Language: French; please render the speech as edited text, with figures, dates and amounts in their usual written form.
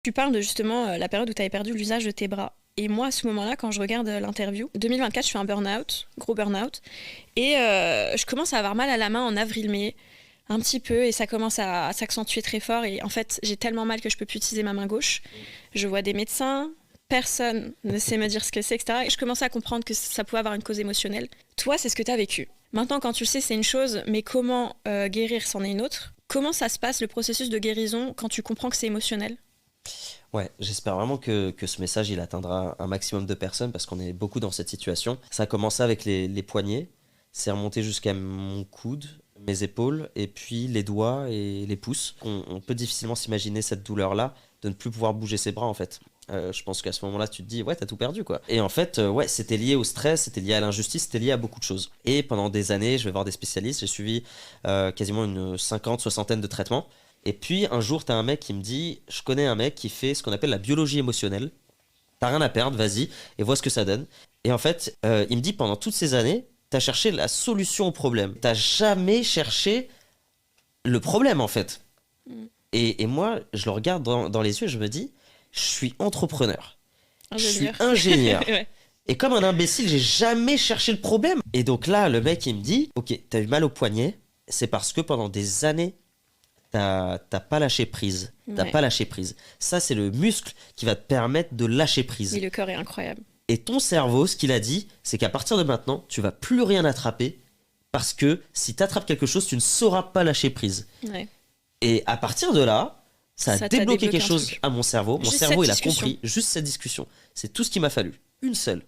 Tu parles de justement la période où tu avais perdu l'usage de tes bras. Et moi, à ce moment-là, quand je regarde l'interview, 2024, je fais un burn-out, gros burn-out. Et je commence à avoir mal à la main en avril-mai, un petit peu, et ça commence à s'accentuer très fort. Et en fait, j'ai tellement mal que je peux plus utiliser ma main gauche. Je vois des médecins, personne ne sait me dire ce que c'est, etc. Et je commence à comprendre que ça pouvait avoir une cause émotionnelle. Toi, c'est ce que tu as vécu. Maintenant, quand tu le sais, c'est une chose, mais comment guérir, c'en est une autre. Comment ça se passe, le processus de guérison, quand tu comprends que c'est émotionnel? Ouais, j'espère vraiment que ce message il atteindra un maximum de personnes parce qu'on est beaucoup dans cette situation. Ça a commencé avec les poignets, c'est remonté jusqu'à mon coude, mes épaules, et puis les doigts et les pouces. On peut difficilement s'imaginer cette douleur-là de ne plus pouvoir bouger ses bras en fait. Je pense qu'à ce moment-là, tu te dis, ouais, t'as tout perdu quoi. Et en fait, ouais, c'était lié au stress, c'était lié à l'injustice, c'était lié à beaucoup de choses. Et pendant des années, je vais voir des spécialistes, j'ai suivi quasiment une soixantaine de traitements. Et puis un jour, t'as un mec qui me dit, je connais un mec qui fait ce qu'on appelle la biologie émotionnelle. T'as rien à perdre, vas-y, et vois ce que ça donne. Et en fait, il me dit, pendant toutes ces années, t'as cherché la solution au problème. T'as jamais cherché le problème, en fait. Mm. Et moi, je le regarde dans les yeux et je me dis, je suis entrepreneur. Je suis Ingénieur. ingénieur. Ouais. Et comme un imbécile, j'ai jamais cherché le problème. Et donc là, le mec, il me dit, ok, t'as eu mal au poignet, c'est parce que pendant des années, t'as pas lâché prise. T'as Ouais. pas lâché prise. Ça, c'est le muscle qui va te permettre de lâcher Mais prise. le corps est incroyable. Et ton cerveau, ce qu'il a dit, c'est qu'à partir de maintenant, tu vas plus rien attraper parce que si t'attrapes quelque chose, tu ne sauras pas lâcher prise. Ouais. Et à partir de là, ça a Ça t'a débloqué débloqué quelque un chose truc. à mon cerveau. Mon Juste cerveau, cette il a discussion. compris juste cette discussion. C'est tout ce qu'il m'a fallu. Une seule.